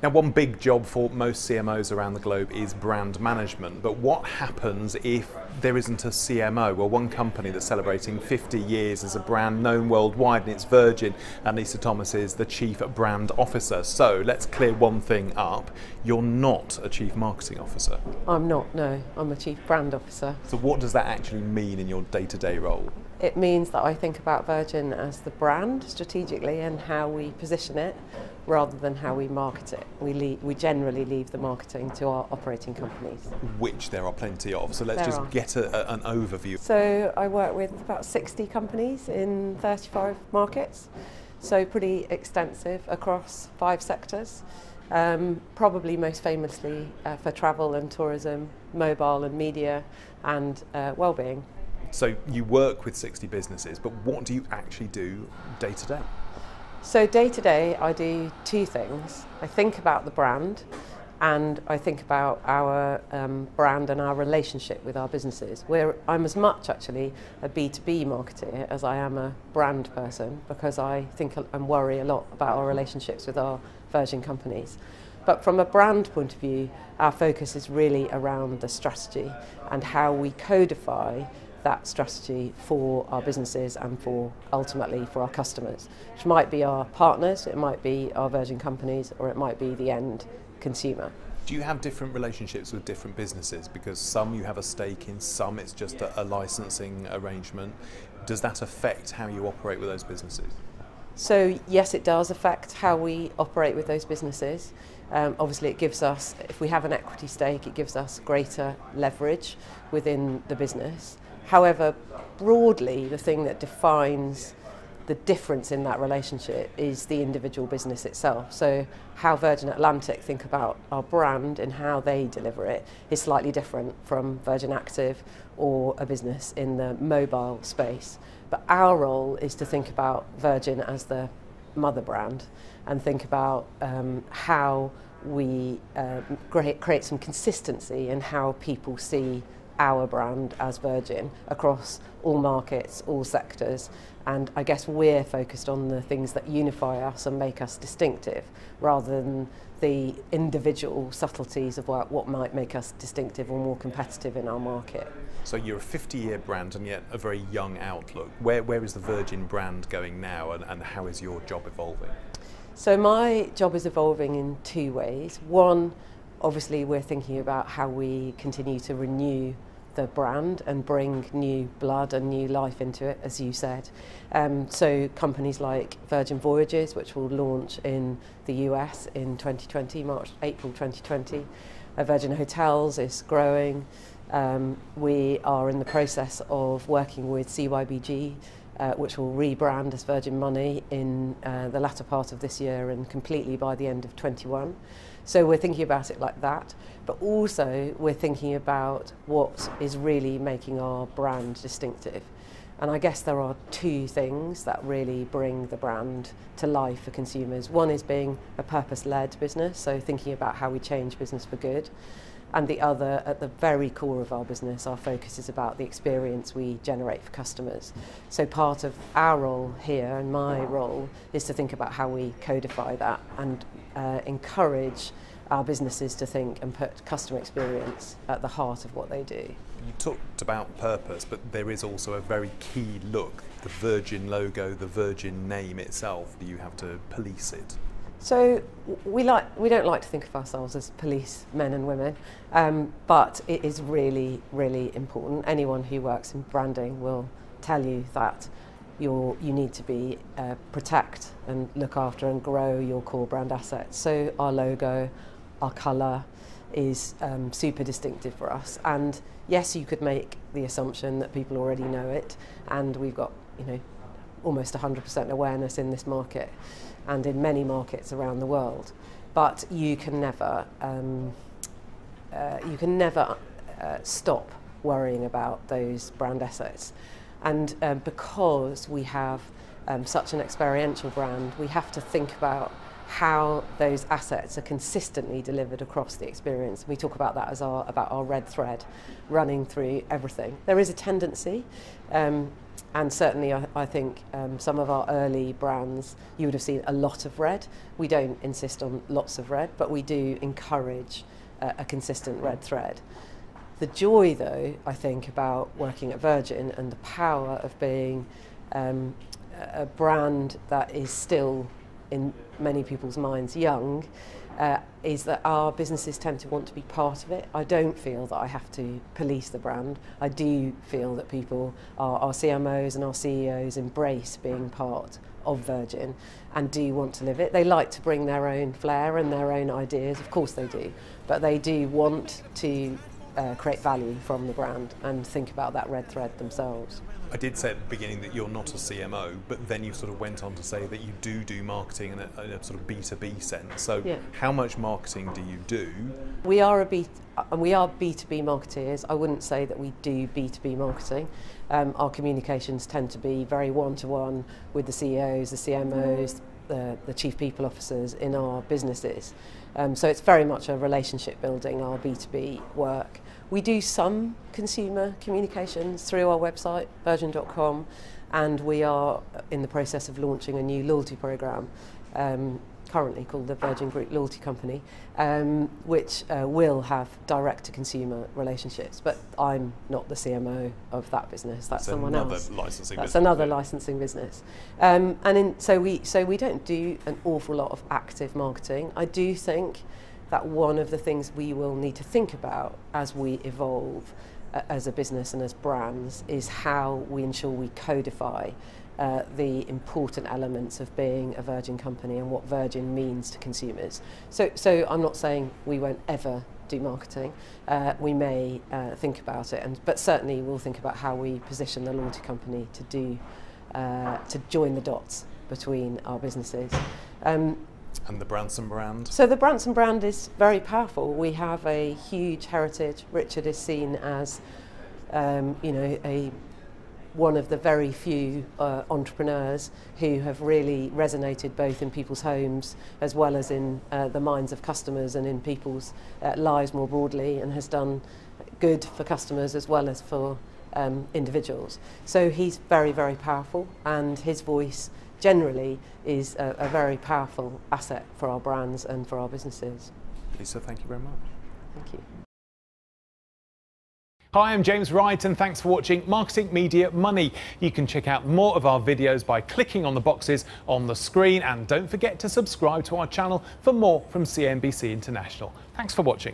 Now, one big job for most CMOs around the globe is brand management, but what happens if there isn't a CMO? Well, one company that's celebrating 50 years as a brand known worldwide, and it's Virgin, and Lisa Thomas is the Chief Brand Officer. So let's clear one thing up. You're not a Chief Marketing Officer. I'm not, no. I'm a Chief Brand Officer. So what does that actually mean in your day-to-day role? It means that I think about Virgin as the brand strategically and how we position it rather than how we market it. We generally leave the marketing to our operating companies. Which there are plenty of, so let's get an overview. So I work with about 60 companies in 35 markets, so pretty extensive across 5 sectors. Probably most famously for travel and tourism, mobile and media, and wellbeing. So you work with 60 businesses, but what do you actually do day to day? So day to day I do 2 things. I think about the brand and I think about our brand and our relationship with our businesses. I'm as much actually a B2B marketer as I am a brand person, because I think and worry a lot about our relationships with our Virgin companies. But from a brand point of view, our focus is really around the strategy and how we codify that strategy for our businesses and for ultimately for our customers, which might be our partners, it might be our Virgin companies, or it might be the end consumer. Do you have different relationships with different businesses? Because some you have a stake in, some it's just a licensing arrangement. Does that affect how you operate with those businesses? So yes, it does affect how we operate with those businesses. Obviously it gives us, if we have an equity stake, it gives us greater leverage within the business. However, broadly, the thing that defines the difference in that relationship is the individual business itself. So how Virgin Atlantic think about our brand and how they deliver it is slightly different from Virgin Active or a business in the mobile space. But our role is to think about Virgin as the mother brand and think about how we create some consistency in how people see our brand as Virgin across all markets, all sectors, and I guess we're focused on the things that unify us and make us distinctive rather than the individual subtleties of what might make us distinctive or more competitive in our market. So you're a 50-year brand and yet a very young outlook. Where is the Virgin brand going now, and how is your job evolving? So my job is evolving in 2 ways. One, obviously we're thinking about how we continue to renew the brand and bring new blood and new life into it, as you said. So companies like Virgin Voyages, which will launch in the US in 2020, April 2020. Virgin Hotels is growing. We are in the process of working with CYBG, which will rebrand as Virgin Money in the latter part of this year and completely by the end of 21. So we're thinking about it like that, but also we're thinking about what is really making our brand distinctive. And I guess there are 2 things that really bring the brand to life for consumers. One is being a purpose-led business, so thinking about how we change business for good. And the other, at the very core of our business, our focus is about the experience we generate for customers. So part of our role here, and my role, is to think about how we codify that and encourage our businesses to think and put customer experience at the heart of what they do. You talked about purpose, but there is also a very key look, the Virgin logo, the Virgin name itself. You have to police it. So we don't like to think of ourselves as police men and women, but it is really, really important. Anyone who works in branding will tell you that you need to protect and look after and grow your core brand assets. So our logo, our colour is super distinctive for us. And yes, you could make the assumption that people already know it, and we've got almost 100% awareness in this market and in many markets around the world. But you can never stop worrying about those brand assets. And because we have such an experiential brand, we have to think about how those assets are consistently delivered across the experience. We talk about that as about our red thread running through everything. There is a tendency And certainly I think some of our early brands, you would have seen a lot of red. We don't insist on lots of red, but we do encourage a consistent red thread. The joy, though, I think, about working at Virgin and the power of being a brand that is still, in many people's minds, young, is that our businesses tend to want to be part of it. I don't feel that I have to police the brand. I do feel that people, our CMOs and our CEOs, embrace being part of Virgin and do want to live it. They like to bring their own flair and their own ideas, of course they do, but they do want to create value from the brand and think about that red thread themselves. I did say at the beginning that you're not a CMO, but then you sort of went on to say that you do marketing in a sort of B2B sense. So yeah. How much marketing do you do? We are B2B marketeers. I wouldn't say that we do B2B marketing. Our communications tend to be very one-to-one with the CEOs, the CMOs, the chief people officers in our businesses. So it's very much a relationship building, our B2B work. We do some consumer communications through our website, virgin.com, and we are in the process of launching a new loyalty programme, currently called the Virgin Group Loyalty Company, which will have direct-to-consumer relationships. But I'm not the CMO of that business. That's someone else. That's another licensing business. So we don't do an awful lot of active marketing. I do think that one of the things we will need to think about as we evolve as a business and as brands is how we ensure we codify the important elements of being a Virgin company and what Virgin means to consumers. So I'm not saying we won't ever do marketing. We may think about it, but certainly we'll think about how we position the loyalty company to join the dots between our businesses. And the Branson brand? So the Branson brand is very powerful. We have a huge heritage. Richard is seen as, one of the very few entrepreneurs who have really resonated both in people's homes as well as in the minds of customers and in people's lives more broadly, and has done good for customers as well as for individuals. So he's very, very powerful, and his voice generally is a very powerful asset for our brands and for our businesses. Lisa, thank you very much. Thank you. Hi, I'm James Wright, and thanks for watching Marketing Media Money. You can check out more of our videos by clicking on the boxes on the screen, and don't forget to subscribe to our channel for more from CNBC International. Thanks for watching.